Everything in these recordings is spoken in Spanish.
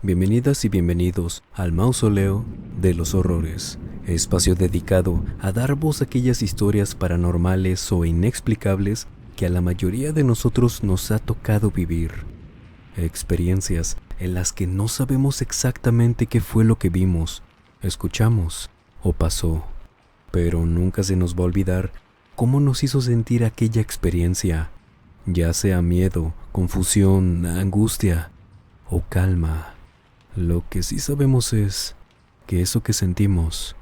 Bienvenidas y bienvenidos al Mausoleo de los Horrores, espacio dedicado a dar voz a aquellas historias paranormales o inexplicables que a la mayoría de nosotros nos ha tocado vivir. Experiencias en las que no sabemos exactamente qué fue lo que vimos, escuchamos o pasó, pero nunca se nos va a olvidar cómo nos hizo sentir aquella experiencia, ya sea miedo, confusión, angustia o calma. Lo que sí sabemos es que eso que sentimos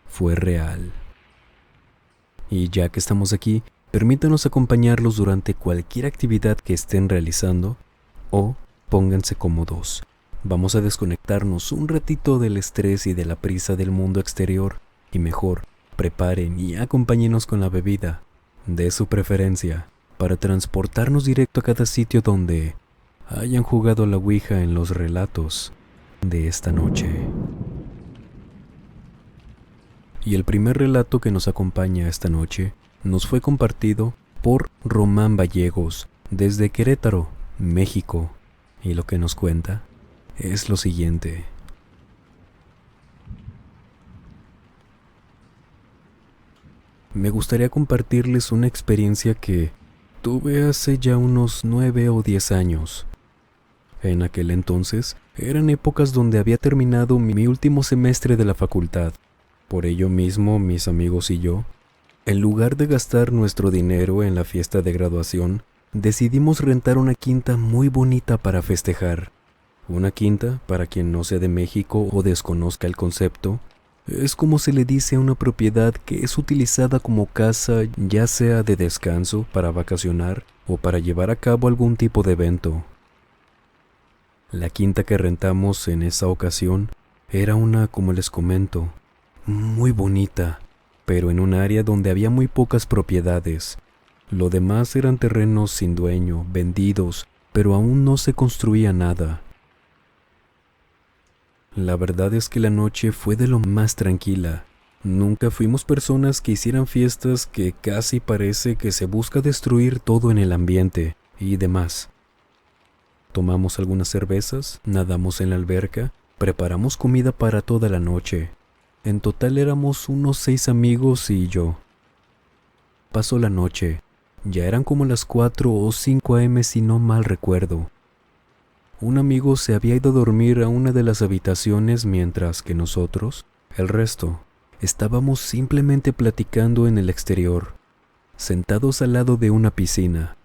fue real. Y ya que estamos aquí, permítanos acompañarlos durante cualquier actividad que estén realizando o pónganse cómodos. Vamos a desconectarnos un ratito del estrés y de la prisa del mundo exterior y mejor, preparen y acompáñenos con la bebida de su preferencia para transportarnos directo a cada sitio donde hayan jugado a la ouija en los relatos de esta noche. Y el primer relato que nos acompaña esta noche nos fue compartido por Román Vallegos desde Querétaro, México, y lo que nos cuenta es lo siguiente. Me gustaría compartirles una experiencia que tuve hace ya unos 9 o 10 años. En aquel entonces, eran épocas donde había terminado mi último semestre de la facultad. Por ello mismo, mis amigos y yo, en lugar de gastar nuestro dinero en la fiesta de graduación, decidimos rentar una quinta muy bonita para festejar. Una quinta, para quien no sea de México o desconozca el concepto, es como se le dice a una propiedad que es utilizada como casa, ya sea de descanso, para vacacionar o para llevar a cabo algún tipo de evento. La quinta que rentamos en esa ocasión era una, como les comento, muy bonita, pero en un área donde había muy pocas propiedades. Lo demás eran terrenos sin dueño, vendidos, pero aún no se construía nada. La verdad es que la noche fue de lo más tranquila. Nunca fuimos personas que hicieran fiestas que casi parece que se busca destruir todo en el ambiente y demás. Tomamos algunas cervezas, nadamos en la alberca, preparamos comida para toda la noche. En total éramos unos 6 amigos y yo. Pasó la noche. Ya eran como las 4 o 5 a.m. si no mal recuerdo. Un amigo se había ido a dormir a una de las habitaciones mientras que nosotros, el resto, estábamos simplemente platicando en el exterior, sentados al lado de una piscina.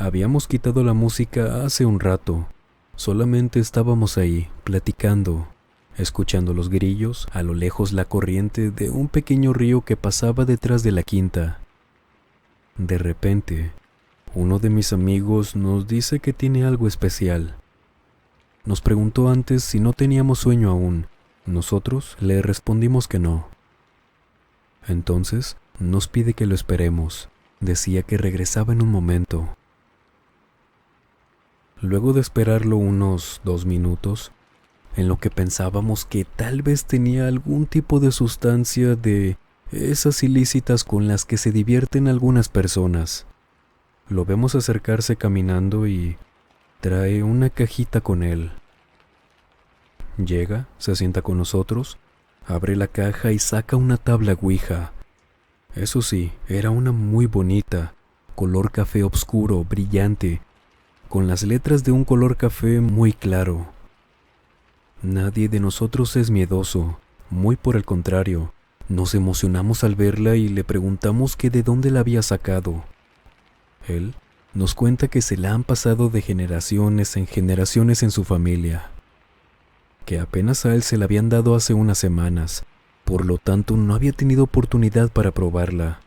Habíamos quitado la música hace un rato. Solamente estábamos ahí, platicando, escuchando los grillos, a lo lejos la corriente de un pequeño río que pasaba detrás de la quinta. De repente, uno de mis amigos nos dice que tiene algo especial. Nos preguntó antes si no teníamos sueño aún. Nosotros le respondimos que no. Entonces, nos pide que lo esperemos. Decía que regresaba en un momento. Luego de esperarlo unos 2 minutos, en lo que pensábamos que tal vez tenía algún tipo de sustancia de esas ilícitas con las que se divierten algunas personas, lo vemos acercarse caminando y trae una cajita con él. Llega, se sienta con nosotros, abre la caja y saca una tabla ouija. Eso sí, era una muy bonita, color café oscuro, brillante, con las letras de un color café muy claro. Nadie de nosotros es miedoso, muy por el contrario. Nos emocionamos al verla y le preguntamos que de dónde la había sacado. Él nos cuenta que se la han pasado de generaciones en generaciones en su familia, que apenas a él se la habían dado hace unas semanas, por lo tanto no había tenido oportunidad para probarla.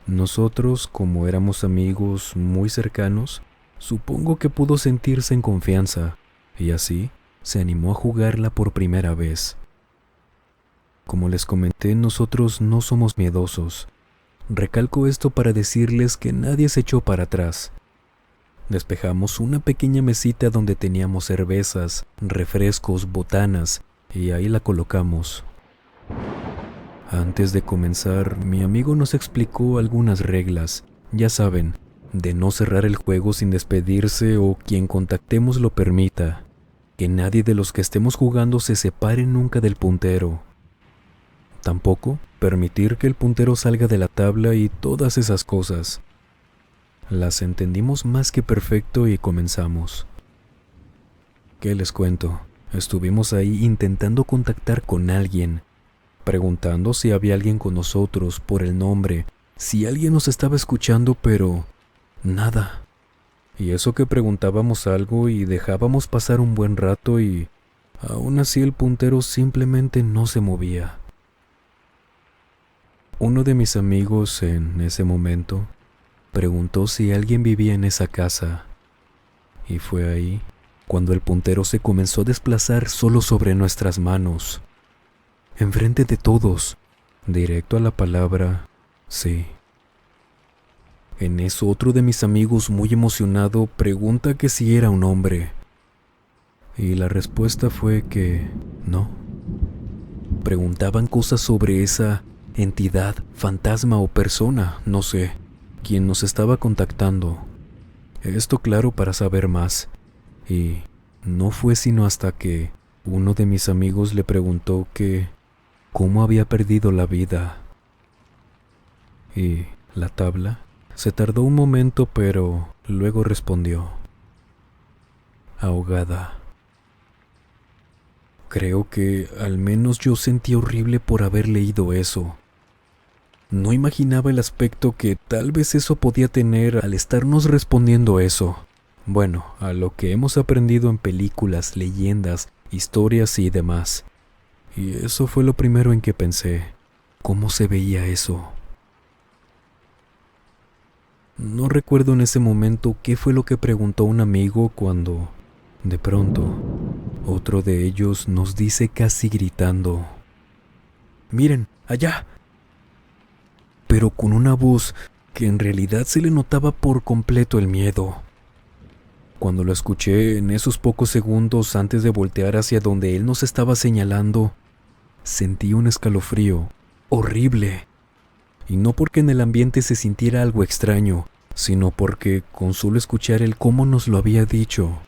Nosotros, como éramos amigos muy cercanos, supongo que pudo sentirse en confianza, y así se animó a jugarla por primera vez. Como les comenté, nosotros no somos miedosos. Recalco esto para decirles que nadie se echó para atrás. Despejamos una pequeña mesita donde teníamos cervezas, refrescos, botanas, y ahí la colocamos. Antes de comenzar, mi amigo nos explicó algunas reglas, ya saben, de no cerrar el juego sin despedirse o quien contactemos lo permita. que nadie de los que estemos jugando se separe nunca del puntero. Tampoco permitir que el puntero salga de la tabla y todas esas cosas. Las entendimos más que perfecto y comenzamos. ¿Qué les cuento? Estuvimos ahí intentando contactar con alguien, preguntando si había alguien con nosotros por el nombre, si alguien nos estaba escuchando, pero nada. Y eso que preguntábamos algo y dejábamos pasar un buen rato y aún así el puntero simplemente no se movía. Uno de mis amigos en ese momento preguntó si alguien vivía en esa casa, y fue ahí cuando el puntero se comenzó a desplazar solo sobre nuestras manos, enfrente de todos, directo a la palabra sí. En eso otro de mis amigos, muy emocionado, pregunta que si era un hombre, y la respuesta fue que no. Preguntaban cosas sobre esa entidad, fantasma o persona, no sé, quien nos estaba contactando. Esto claro para saber más, y no fue sino hasta que uno de mis amigos le preguntó que cómo había perdido la vida. Y la tabla se tardó un momento, pero luego respondió: ahogada. Creo que al menos yo sentí horrible por haber leído eso. No imaginaba el aspecto que tal vez eso podía tener al estarnos respondiendo eso. Bueno, a lo que hemos aprendido en películas, leyendas, historias y demás. Y eso fue lo primero en que pensé. ¿Cómo se veía eso? No recuerdo en ese momento qué fue lo que preguntó un amigo cuando, de pronto, otro de ellos nos dice casi gritando: «¡Miren, allá!», pero con una voz que en realidad se le notaba por completo el miedo. Cuando lo escuché en esos pocos segundos antes de voltear hacia donde él nos estaba señalando, sentí un escalofrío horrible. Y no porque en el ambiente se sintiera algo extraño, sino porque con solo escuchar el cómo nos lo había dicho,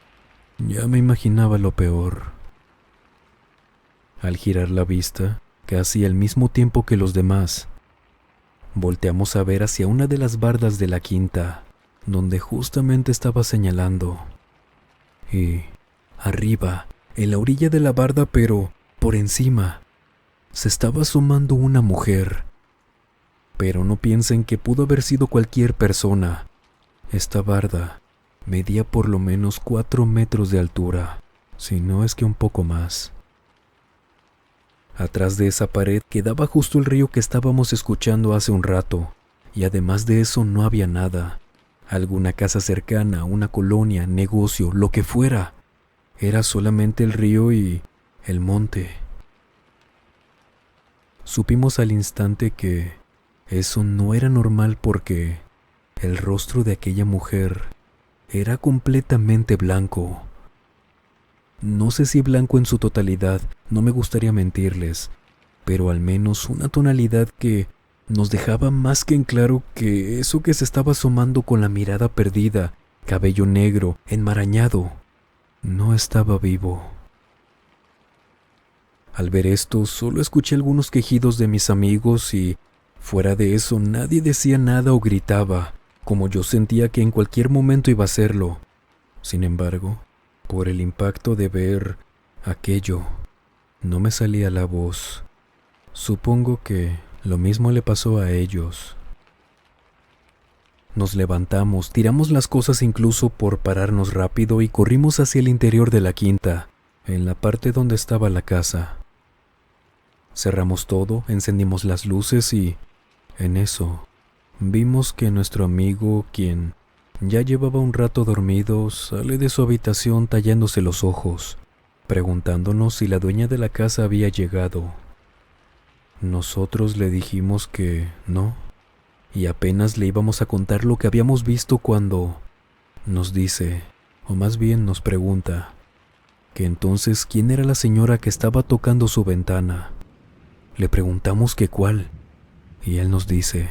ya me imaginaba lo peor. Al girar la vista, casi al mismo tiempo que los demás, volteamos a ver hacia una de las bardas de la quinta, donde justamente estaba señalando. Y arriba, en la orilla de la barda, pero por encima, se estaba asomando una mujer. Pero no piensen que pudo haber sido cualquier persona. Esta barda medía por lo menos 4 metros de altura, si no es que un poco más. Atrás de esa pared quedaba justo el río que estábamos escuchando hace un rato, y además de eso no había nada. Alguna casa cercana, una colonia, negocio, lo que fuera. Era solamente el río y el monte. Supimos al instante que eso no era normal porque el rostro de aquella mujer era completamente blanco. No sé si blanco en su totalidad, no me gustaría mentirles, pero al menos una tonalidad que nos dejaba más que en claro que eso que se estaba asomando con la mirada perdida, cabello negro, enmarañado, no estaba vivo. Al ver esto, solo escuché algunos quejidos de mis amigos y, fuera de eso, nadie decía nada o gritaba, como yo sentía que en cualquier momento iba a hacerlo. Sin embargo, por el impacto de ver aquello, no me salía la voz. Supongo que lo mismo le pasó a ellos. Nos levantamos, tiramos las cosas incluso por pararnos rápido y corrimos hacia el interior de la quinta, en la parte donde estaba la casa. Cerramos todo, encendimos las luces y, en eso, vimos que nuestro amigo, quien ya llevaba un rato dormido, sale de su habitación tallándose los ojos, preguntándonos si la dueña de la casa había llegado. Nosotros le dijimos que no, y apenas le íbamos a contar lo que habíamos visto cuando nos dice, o más bien nos pregunta, que entonces quién era la señora que estaba tocando su ventana. Le preguntamos que cuál, y él nos dice,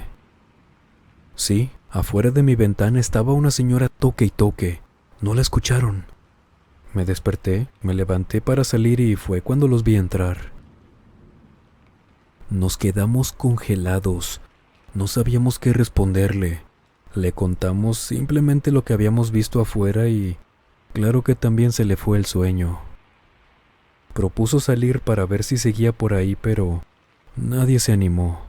sí, afuera de mi ventana estaba una señora toque y toque, ¿no la escucharon? Me desperté, me levanté para salir y fue cuando los vi entrar. Nos quedamos congelados. No sabíamos qué responderle. Le contamos simplemente lo que habíamos visto afuera y claro que también se le fue el sueño. Propuso salir para ver si seguía por ahí, pero nadie se animó.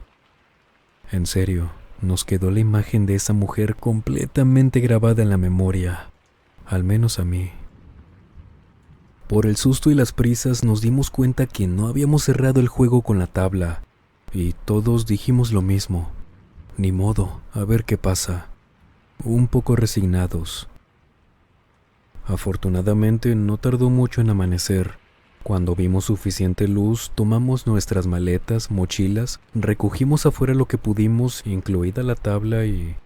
En serio, nos quedó la imagen de esa mujer completamente grabada en la memoria, al menos a mí. Por el susto y las prisas nos dimos cuenta que no habíamos cerrado el juego con la tabla, y todos dijimos lo mismo. Ni modo, a ver qué pasa. Un poco resignados. Afortunadamente no tardó mucho en amanecer. Cuando vimos suficiente luz, tomamos nuestras maletas, mochilas, recogimos afuera lo que pudimos, incluida la tabla, y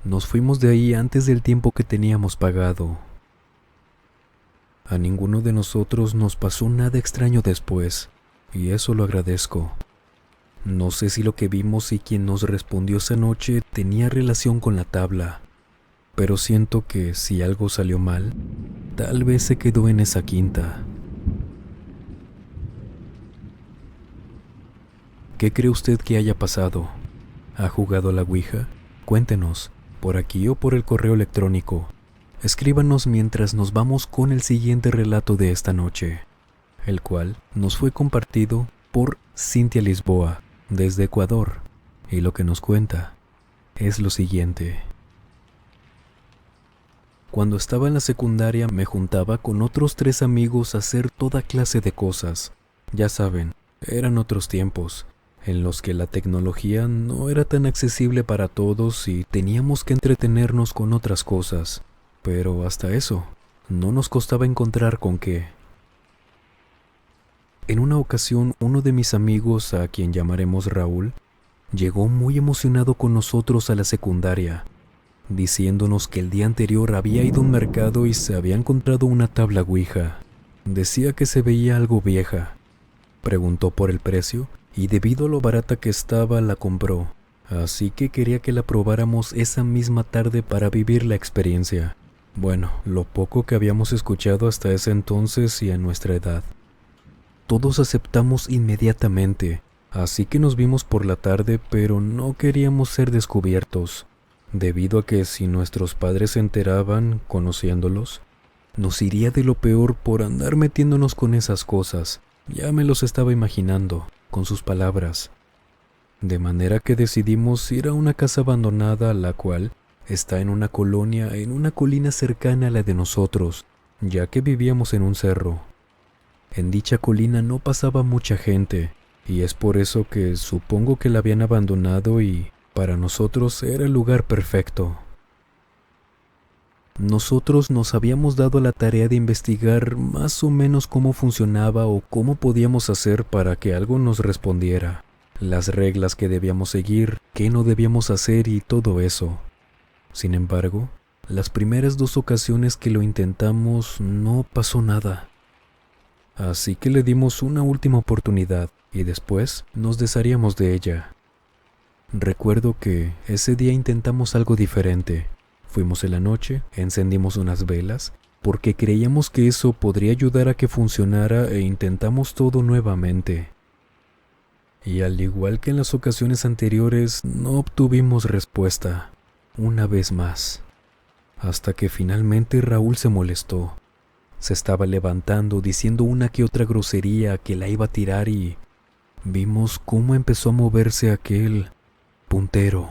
nos fuimos de ahí antes del tiempo que teníamos pagado. A ninguno de nosotros nos pasó nada extraño después, y eso lo agradezco. No sé si lo que vimos y quien nos respondió esa noche tenía relación con la tabla, pero siento que si algo salió mal, tal vez se quedó en esa quinta. ¿Qué cree usted que haya pasado? ¿Ha jugado a la Ouija? Cuéntenos, por aquí o por el correo electrónico. Escríbanos mientras nos vamos con el siguiente relato de esta noche, el cual nos fue compartido por Cintia Lisboa, desde Ecuador, y lo que nos cuenta es lo siguiente. Cuando estaba en la secundaria me juntaba con otros 3 amigos a hacer toda clase de cosas. Ya saben, eran otros tiempos, en los que la tecnología no era tan accesible para todos y teníamos que entretenernos con otras cosas. Pero hasta eso, no nos costaba encontrar con qué. En una ocasión, uno de mis amigos, a quien llamaremos Raúl, llegó muy emocionado con nosotros a la secundaria, diciéndonos que el día anterior había ido a un mercado y se había encontrado una tabla Ouija. Decía que se veía algo vieja. Preguntó por el precio y debido a lo barata que estaba la compró, así que quería que la probáramos esa misma tarde para vivir la experiencia. Bueno, lo poco que habíamos escuchado hasta ese entonces y a nuestra edad. Todos aceptamos inmediatamente, así que nos vimos por la tarde, pero no queríamos ser descubiertos, debido a que si nuestros padres se enteraban, conociéndolos, nos iría de lo peor por andar metiéndonos con esas cosas. Ya me los estaba imaginando, con sus palabras. De manera que decidimos ir a una casa abandonada, la cual está en una colonia, en una colina cercana a la de nosotros, ya que vivíamos en un cerro. En dicha colina no pasaba mucha gente, y es por eso que supongo que la habían abandonado y para nosotros era el lugar perfecto. Nosotros nos habíamos dado la tarea de investigar más o menos cómo funcionaba o cómo podíamos hacer para que algo nos respondiera, las reglas que debíamos seguir, qué no debíamos hacer y todo eso. Sin embargo, las primeras 2 ocasiones que lo intentamos no pasó nada. Así que le dimos una última oportunidad y después nos desharíamos de ella. Recuerdo que ese día intentamos algo diferente. Fuimos en la noche, encendimos unas velas, porque creíamos que eso podría ayudar a que funcionara e intentamos todo nuevamente. Y al igual que en las ocasiones anteriores, no obtuvimos respuesta, una vez más. Hasta que finalmente Raúl se molestó. Se estaba levantando diciendo una que otra grosería que la iba a tirar y vimos cómo empezó a moverse aquel puntero.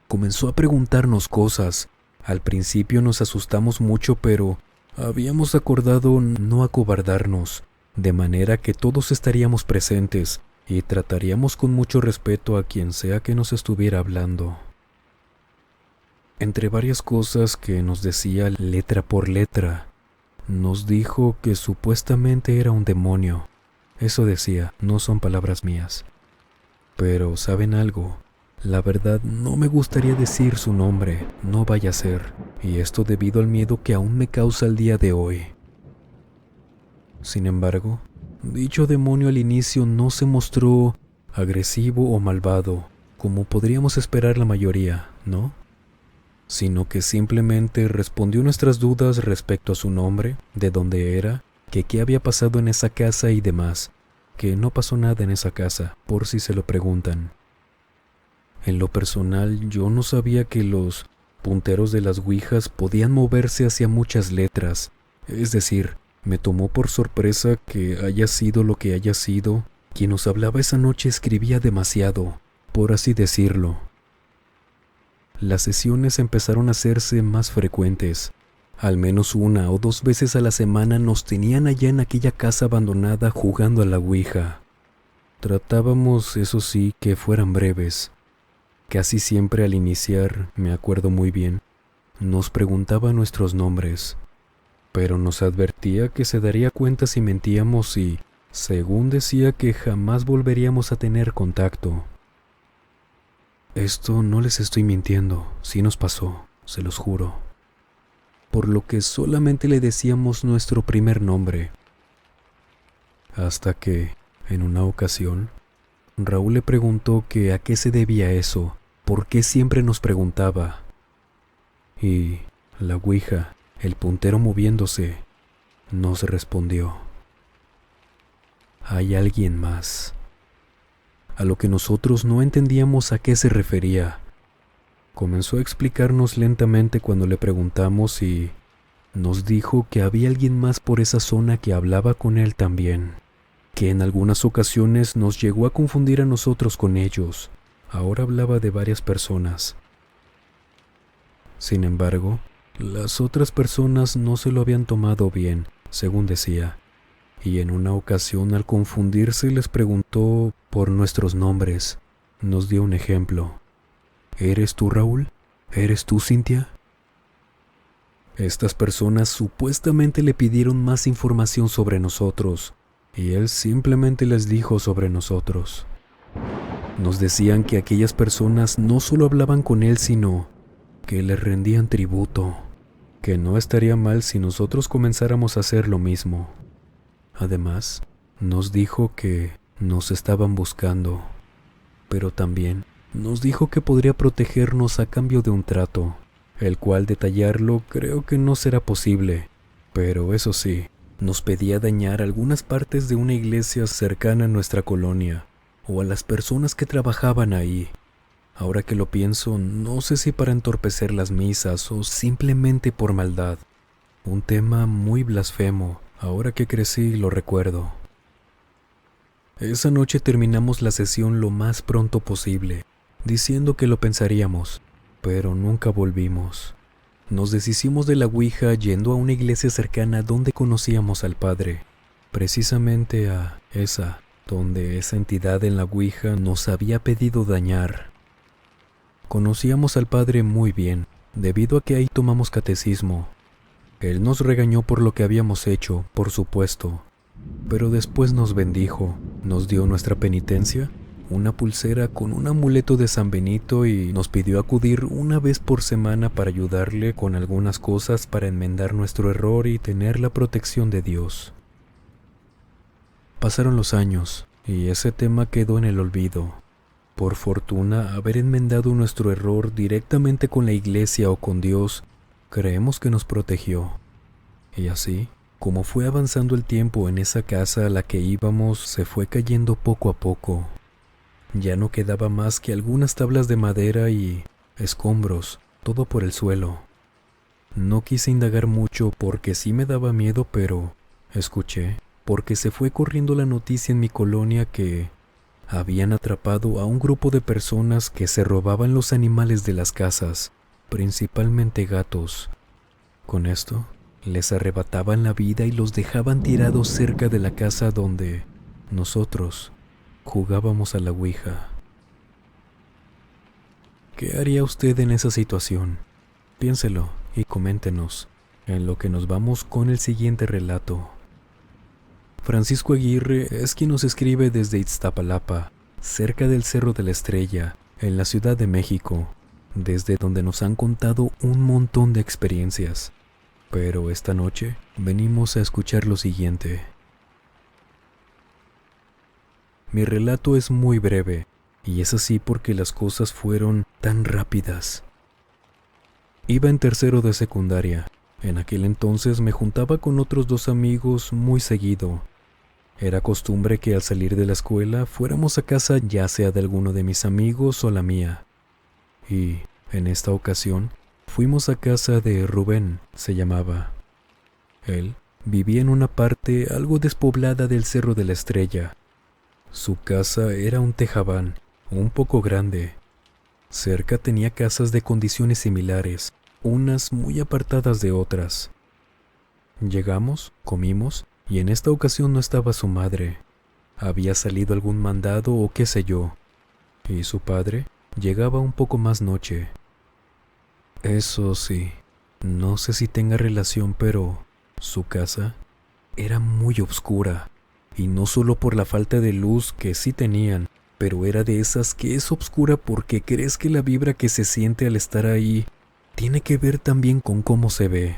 Comenzó a preguntarnos cosas. Al principio nos asustamos mucho, pero habíamos acordado no acobardarnos, de manera que todos estaríamos presentes y trataríamos con mucho respeto a quien sea que nos estuviera hablando. Entre varias cosas que nos decía letra por letra, nos dijo que supuestamente era un demonio. Eso decía, no son palabras mías. Pero, ¿saben algo? La verdad, no me gustaría decir su nombre, no vaya a ser, y esto debido al miedo que aún me causa el día de hoy. Sin embargo, dicho demonio al inicio no se mostró agresivo o malvado, como podríamos esperar la mayoría, ¿no? sino que simplemente respondió nuestras dudas respecto a su nombre, de dónde era, que qué había pasado en esa casa y demás, que no pasó nada en esa casa, por si se lo preguntan. En lo personal, yo no sabía que los punteros de las ouijas podían moverse hacia muchas letras, es decir, me tomó por sorpresa que haya sido lo que haya sido, quien nos hablaba esa noche escribía demasiado, por así decirlo. Las sesiones empezaron a hacerse más frecuentes. Al menos 1 o 2 veces a la semana nos tenían allá en aquella casa abandonada jugando a la ouija. Tratábamos, eso sí, que fueran breves. Casi siempre al iniciar, me acuerdo muy bien, nos preguntaba nuestros nombres, pero nos advertía que se daría cuenta si mentíamos y, según decía, que jamás volveríamos a tener contacto. Esto no les estoy mintiendo, sí nos pasó, se los juro. Por lo que solamente le decíamos nuestro primer nombre. Hasta que, en una ocasión, Raúl le preguntó que a qué se debía eso, por qué siempre nos preguntaba. Y la ouija, el puntero moviéndose, nos respondió: hay alguien más. A lo que nosotros no entendíamos a qué se refería. Comenzó a explicarnos lentamente cuando le preguntamos y nos dijo que había alguien más por esa zona que hablaba con él también, que en algunas ocasiones nos llegó a confundir a nosotros con ellos. Ahora hablaba de varias personas. Sin embargo, las otras personas no se lo habían tomado bien, según decía, y en una ocasión al confundirse les preguntó por nuestros nombres. Nos dio un ejemplo. ¿Eres tú, Raúl? ¿Eres tú, Cintia? Estas personas supuestamente le pidieron más información sobre nosotros, y él simplemente les dijo sobre nosotros. Nos decían que aquellas personas no solo hablaban con él, sino que le rendían tributo, que no estaría mal si nosotros comenzáramos a hacer lo mismo. Además, nos dijo que nos estaban buscando, pero también nos dijo que podría protegernos a cambio de un trato, el cual detallarlo creo que no será posible, pero eso sí, nos pedía dañar algunas partes de una iglesia cercana a nuestra colonia, o a las personas que trabajaban ahí. Ahora que lo pienso, no sé si para entorpecer las misas o simplemente por maldad. Un tema muy blasfemo, ahora que crecí lo recuerdo. Esa noche terminamos la sesión lo más pronto posible, diciendo que lo pensaríamos, pero nunca volvimos. Nos deshicimos de la ouija yendo a una iglesia cercana donde conocíamos al padre, precisamente a esa, donde esa entidad en la ouija nos había pedido dañar. Conocíamos al padre muy bien, debido a que ahí tomamos catecismo. Él nos regañó por lo que habíamos hecho, por supuesto, pero después nos bendijo, nos dio nuestra penitencia, una pulsera con un amuleto de San Benito y nos pidió acudir 1 vez por semana para ayudarle con algunas cosas para enmendar nuestro error y tener la protección de Dios. Pasaron los años y ese tema quedó en el olvido. Por fortuna, haber enmendado nuestro error directamente con la iglesia o con Dios, creemos que nos protegió. Y así, como fue avanzando el tiempo en esa casa a la que íbamos, se fue cayendo poco a poco. Ya no quedaba más que algunas tablas de madera y escombros, todo por el suelo. No quise indagar mucho porque sí me daba miedo, pero escuché, porque se fue corriendo la noticia en mi colonia que habían atrapado a un grupo de personas que se robaban los animales de las casas, principalmente gatos. Con esto, les arrebataban la vida y los dejaban tirados cerca de la casa donde nosotros jugábamos a la ouija. ¿Qué haría usted en esa situación? Piénselo y coméntenos, en lo que nos vamos con el siguiente relato. Francisco Aguirre es quien nos escribe desde Iztapalapa, cerca del Cerro de la Estrella, en la Ciudad de México, desde donde nos han contado un montón de experiencias. Pero esta noche venimos a escuchar lo siguiente. Mi relato es muy breve, y es así porque las cosas fueron tan rápidas. Iba en tercero de secundaria. En aquel entonces me juntaba con otros 2 amigos muy seguido. Era costumbre que al salir de la escuela fuéramos a casa ya sea de alguno de mis amigos o la mía. Y, en esta ocasión, fuimos a casa de Rubén, se llamaba. Él vivía en una parte algo despoblada del Cerro de la Estrella. Su casa era un tejabán, un poco grande. Cerca tenía casas de condiciones similares, unas muy apartadas de otras. Llegamos, comimos, y en esta ocasión no estaba su madre. Había salido algún mandado o qué sé yo, y su padre llegaba un poco más noche. Eso sí, no sé si tenga relación, pero su casa era muy oscura, y no solo por la falta de luz que sí tenían, pero era de esas que es oscura porque crees que la vibra que se siente al estar ahí tiene que ver también con cómo se ve.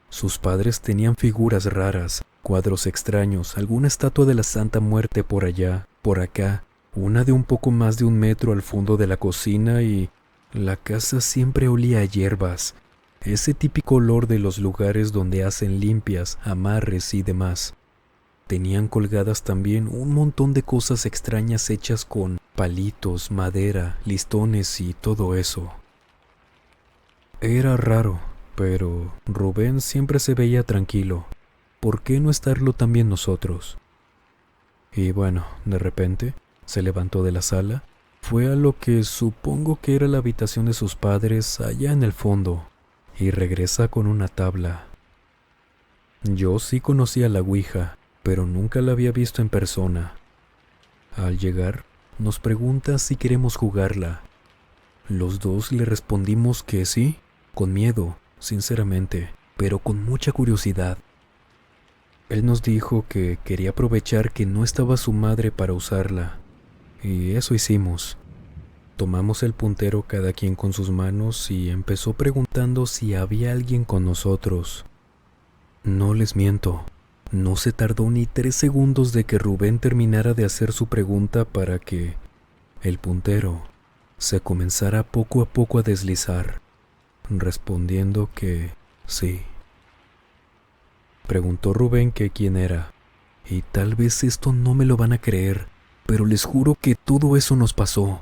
Sus padres tenían figuras raras, cuadros extraños, alguna estatua de la Santa Muerte por allá, por acá, una de un poco más de 1 metro al fondo de la cocina y la casa siempre olía a hierbas, ese típico olor de los lugares donde hacen limpias, amarres y demás. Tenían colgadas también un montón de cosas extrañas hechas con palitos, madera, listones y todo eso. Era raro, pero Rubén siempre se veía tranquilo. ¿Por qué no estarlo también nosotros? Y bueno, de repente, se levantó de la sala, fue a lo que supongo que era la habitación de sus padres allá en el fondo, y regresa con una tabla. Yo sí conocía la Ouija, pero nunca la había visto en persona. Al llegar, nos pregunta si queremos jugarla. Los dos le respondimos que sí, con miedo, sinceramente, pero con mucha curiosidad. Él nos dijo que quería aprovechar que no estaba su madre para usarla, y eso hicimos. Tomamos el puntero cada quien con sus manos y empezó preguntando si había alguien con nosotros. No les miento, no se tardó ni 3 segundos de que Rubén terminara de hacer su pregunta para que el puntero se comenzara poco a poco a deslizar, respondiendo que sí. Preguntó Rubén que quién era, y tal vez esto no me lo van a creer, pero les juro que todo eso nos pasó.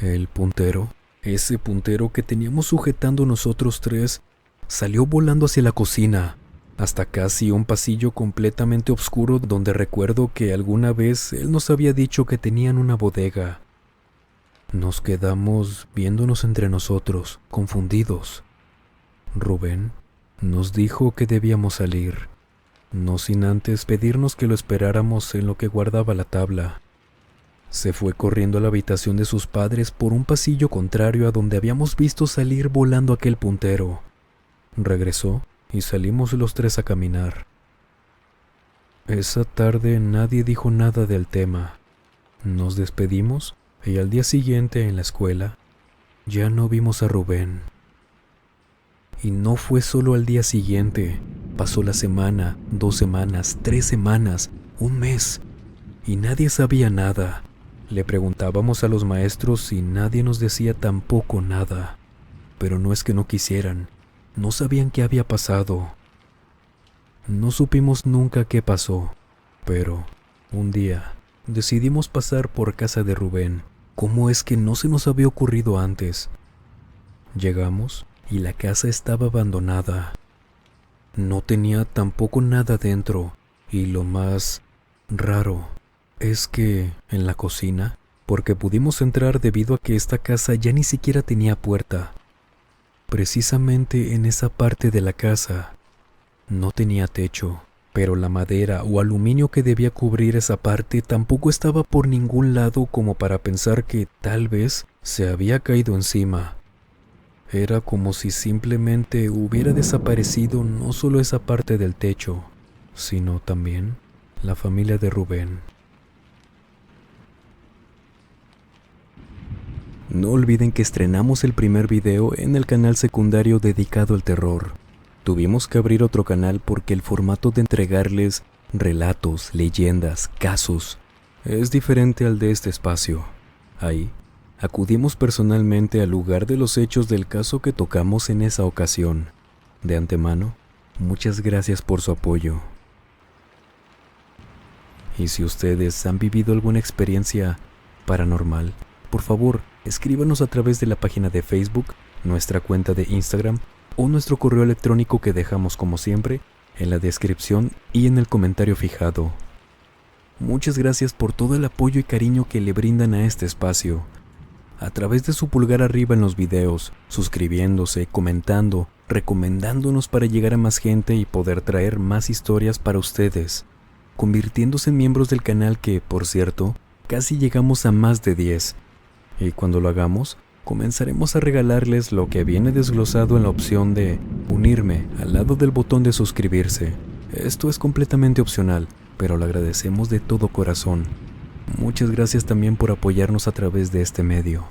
El puntero, ese puntero que teníamos sujetando nosotros 3, salió volando hacia la cocina, hasta casi un pasillo completamente oscuro donde recuerdo que alguna vez él nos había dicho que tenían una bodega. Nos quedamos viéndonos entre nosotros, confundidos. Rubén nos dijo que debíamos salir, no sin antes pedirnos que lo esperáramos en lo que guardaba la tabla. Se fue corriendo a la habitación de sus padres por un pasillo contrario a donde habíamos visto salir volando aquel puntero. Regresó y salimos los 3 a caminar. Esa tarde nadie dijo nada del tema. Nos despedimos y al día siguiente en la escuela ya no vimos a Rubén. Y no fue solo al día siguiente, pasó la semana, 2 semanas, 3 semanas, 1 mes, y nadie sabía nada. Le preguntábamos a los maestros y nadie nos decía tampoco nada. Pero no es que no quisieran, no sabían qué había pasado. No supimos nunca qué pasó, pero un día decidimos pasar por casa de Rubén. ¿Cómo es que no se nos había ocurrido antes? Llegamos y la casa estaba abandonada. No tenía tampoco nada dentro, y lo más raro es que en la cocina, porque pudimos entrar debido a que esta casa ya ni siquiera tenía puerta, precisamente en esa parte de la casa no tenía techo, pero la madera o aluminio que debía cubrir esa parte tampoco estaba por ningún lado como para pensar que tal vez se había caído encima. Era como si simplemente hubiera desaparecido no solo esa parte del techo, sino también la familia de Rubén. No olviden que estrenamos el primer video en el canal secundario dedicado al terror. Tuvimos que abrir otro canal porque el formato de entregarles relatos, leyendas, casos es diferente al de este espacio. Ahí acudimos personalmente al lugar de los hechos del caso que tocamos en esa ocasión. De antemano, muchas gracias por su apoyo. Y si ustedes han vivido alguna experiencia paranormal, por favor, escríbanos a través de la página de Facebook, nuestra cuenta de Instagram o nuestro correo electrónico que dejamos como siempre en la descripción y en el comentario fijado. Muchas gracias por todo el apoyo y cariño que le brindan a este espacio. A través de su pulgar arriba en los videos, suscribiéndose, comentando, recomendándonos para llegar a más gente y poder traer más historias para ustedes, convirtiéndose en miembros del canal que, por cierto, casi llegamos a más de 10. Y cuando lo hagamos, comenzaremos a regalarles lo que viene desglosado en la opción de unirme al lado del botón de suscribirse. Esto es completamente opcional, pero lo agradecemos de todo corazón. Muchas gracias también por apoyarnos a través de este medio.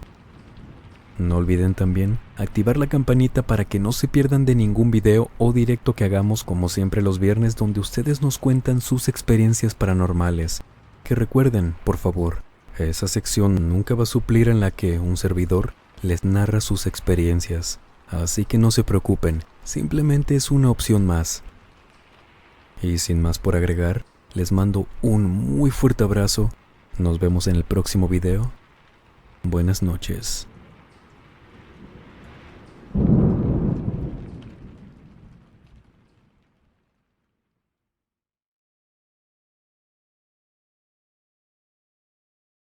No olviden también activar la campanita para que no se pierdan de ningún video o directo que hagamos como siempre los viernes, donde ustedes nos cuentan sus experiencias paranormales. Que recuerden, por favor, esa sección nunca va a suplir en la que un servidor les narra sus experiencias. Así que no se preocupen, simplemente es una opción más. Y sin más por agregar, les mando un muy fuerte abrazo. Nos vemos en el próximo video. Buenas noches.